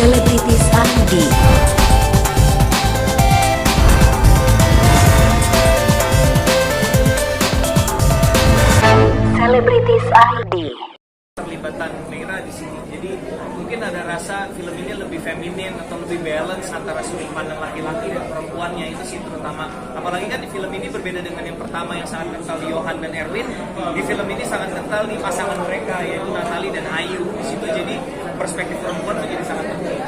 Selebritis ID. Selebritis ID. Terlibatan Meira di sini, jadi mungkin ada rasa film ini lebih feminin atau lebih balance antara sudut pandang laki-laki dan perempuannya itu sih terutama. Apalagi kan di film ini berbeda dengan yang pertama yang sangat kental di Johan dan Erwin. Di film ini sangat kental di pasangan mereka yaitu Natalie dan Ayu di situ, jadi perspektif perempuan menjadi sangat penting.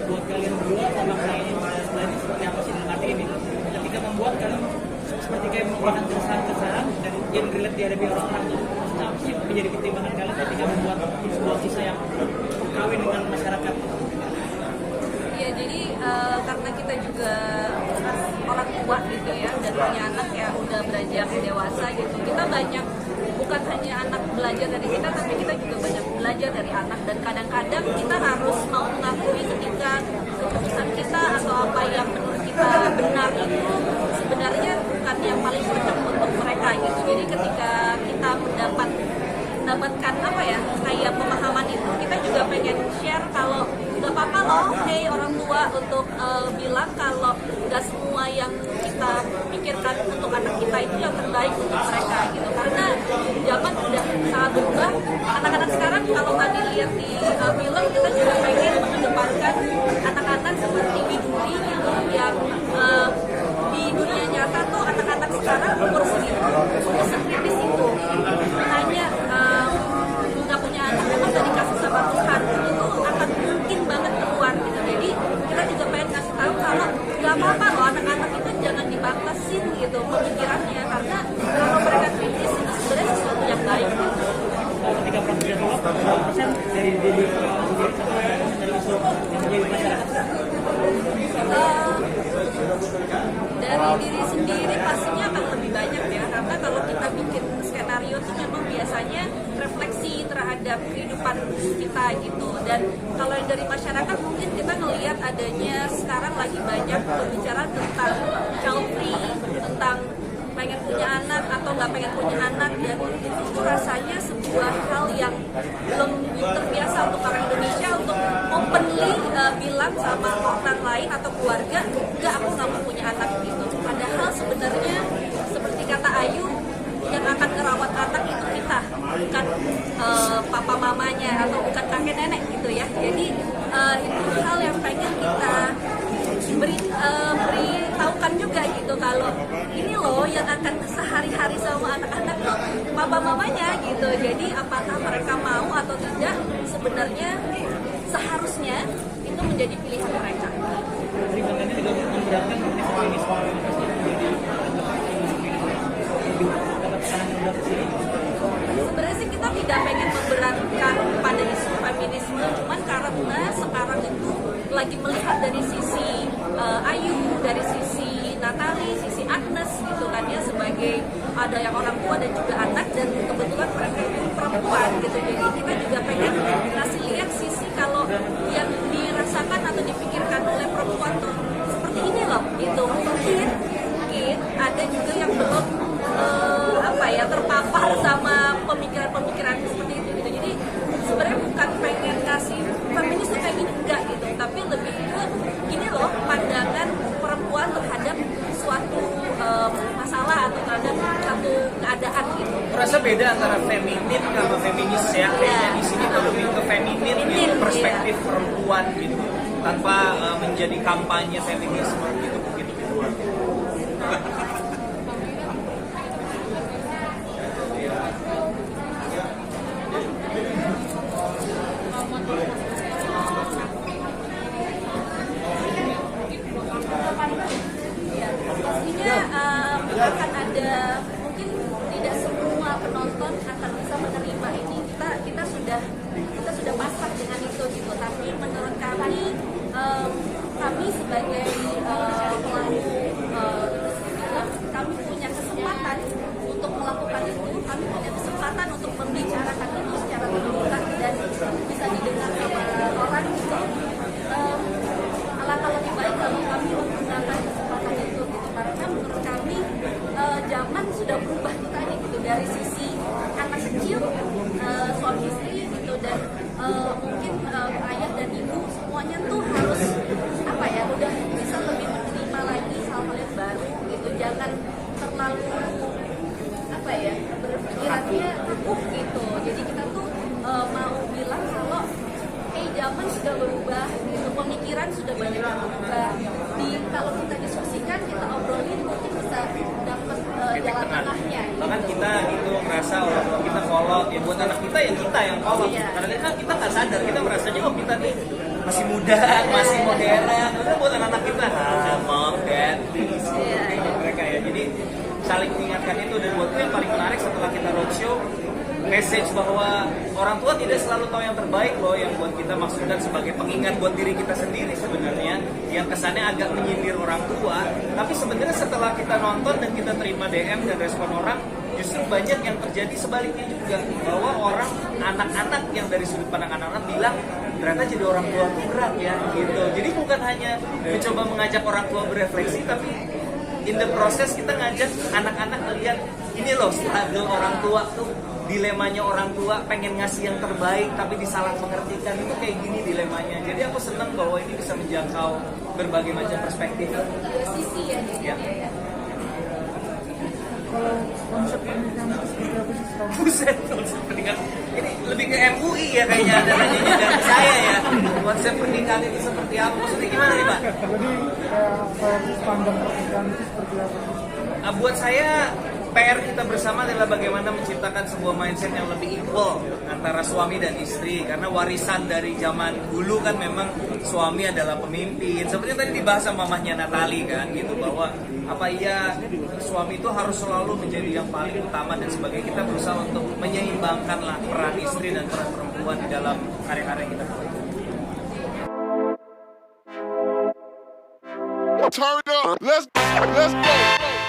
Buat kalian berdua sama kalian ini seperti apa sih dalam arti ini? Ketika membuat kalian seperti kayak merupakan keresahan-keresahan dan yang relate dihadapi orang-orang itu apa sih menjadi pertimbangan kalian ketika membuat sebuah kisah yang kawin dengan masyarakat? Ya jadi karena kita juga orang tua gitu ya dan punya anak ya udah beranjak dewasa gitu, kita banyak bukan hanya anak belajar dari kita tapi kita juga banyak belajar dari anak, dan kadang-kadang kita harus mau mengakui ketika keputusan kita atau apa yang menurut kita benar itu sebenarnya bukan yang paling cocok untuk mereka gitu. Jadi ketika kita mendapatkan apa ya kayak pemahaman itu, kita juga pengen share kalau gak apa-apa loh, hey orang tua untuk bilang kalau gak semua yang kita pikirkan untuk anak kita itu yang terbaik untuk mereka gitu, karena zaman udah sangat berubah. Anak-anak sekarang kalau tadi lihat di film, kita juga pengen mengedepankan anak-anak seperti Widuri gitu yang di dunia nyata tuh anak-anak sekarang umur segitu udah sekritis itu, hanya nggak punya anak memang dari kasih sama Tuhan itu akan mungkin banget keluar gitu. Jadi kita juga pengen kasih tahu kalau nggak apa-apa loh anak-anak itu jangan dibatasin gitu pemikirannya, karena kalau mereka kritis itu sebenarnya sesuatu yang baik gitu. Ketika perempuan itu berapa persen dari diri sendiri sama dari unsur yang menjadi masyarakat? Dari diri sendiri pastinya akan lebih banyak ya, karena kalau kita bikin skenario itu memang biasanya refleksi terhadap kehidupan kita gitu. Dan kalau yang dari masyarakat mungkin kita ngelihat adanya sekarang lagi banyak berbicara tentang child free, tentang pengen punya anak atau nggak pengen punya anak, dan itu rasanya sebuah hal yang belum terbiasa untuk orang Indonesia untuk openly bilang sama orang lain atau keluarga, enggak aku nggak mau punya anak gitu. Padahal sebenarnya seperti kata Ayu, yang akan ngerawat anak itu kita, bukan papa mamanya atau bukan kakek nenek gitu ya. Jadi itu hal yang pengen kita beritahukan juga gitu, kalau ini loh yang akan sehari-hari sama anak-anak tuh papa mamanya gitu. Jadi apakah mereka mau atau tidak, sebenarnya seharusnya itu menjadi pilihan mereka. Jadi kontennya juga memberatkan mengenai feminisme jadi dapat tekanan yang berat sini. Sebenarnya sih kita tidak pengen memberatkan pada isu feminisme, cuman karena sekarang itu lagi melihat dari sisi Ayu, dari sisi Natalie, sisi Agnes gitu kan ya, sebagai ada yang orang tua dan juga anak, dan kebetulan mereka itu perempuan gitu. Jadi kita juga pengen kasih lihat sisi kalau yang dirasakan atau dipikirkan oleh perempuan tuh seperti ini loh gitu. Mungkin ada juga yang belum terpapar sama pemikiran-pemikiran seperti itu gitu. Jadi sebenarnya bukan pengen kasih feminis tuh kayak gini, enggak gitu, tapi lebih ke gini loh pandangan perempuan terhadap suatu masalah atau terhadap satu keadaan gitu. Merasa beda antara feminin sama feminis ya. Kayaknya di sini tuh lebih ke feminin gitu, perspektif perempuan gitu, tanpa menjadi kampanye feminisme gitu mungkin lebih luar. Pastinya akan ada, mungkin tidak semua penonton akan bisa menerima ini. Kita sudah pasrah dengan itu gitu. Tapi menurut kami sebagai pelaku film mau bilang kalau zaman sudah berubah, gitu, pemikiran sudah banyak yang berubah. Kalau kita diskusikan, kita obrolin, mungkin bisa dapat jalan tengahnya. Bahkan kita gitu ngerasa orang tua kita kolot, ya buat anak kita yang kolot. Iya. Karena kita nggak sadar, kita merasanya oh kita nih masih muda, masih modern. Udah buat anak kita, mom, dad, please. Mereka ya. Jadi saling mengingatkan itu, dan buat itu yang paling menarik setelah kita roadshow, message bahwa orang tua tidak selalu tahu yang terbaik loh, yang buat kita maksudkan sebagai pengingat buat diri kita sendiri sebenarnya, yang kesannya agak menyindir orang tua, tapi sebenarnya setelah kita nonton dan kita terima DM dan respon orang, justru banyak yang terjadi sebaliknya juga, bahwa orang, anak-anak yang dari sudut pandang anak-anak bilang ternyata jadi orang tua tuh berat ya gitu. Jadi bukan hanya mencoba mengajak orang tua berefleksi, tapi in the process kita ngajak anak-anak melihat ini loh struggle orang tua tuh, dilemanya orang tua pengen ngasih yang terbaik tapi disalah pengertikan, itu kayak gini dilemanya. Jadi aku senang bahwa ini bisa menjangkau berbagai macam perspektif. Dua sisi ya. Kalau konsep pernikahan itu seperti apa sih sekarang? Buset, konsep pernikahan ini lebih ke MUI ya kayaknya ada nanyanya dari saya ya. Konsep pernikahan itu seperti apa? Maksudnya gimana nih Pak? Jadi kayak pandang pernikahan itu seperti apa sih? Buat saya PR kita bersama adalah bagaimana menciptakan sebuah mindset yang lebih equal antara suami dan istri, karena warisan dari zaman dulu kan memang suami adalah pemimpin. Seperti tadi dibahas sama mamahnya Natali kan gitu, bahwa apa iya suami itu harus selalu menjadi yang paling utama dan sebagainya. Kita berusaha untuk menyeimbangkan lah peran istri dan peran perempuan di dalam karya-karya kita. Turn it up. Let's go.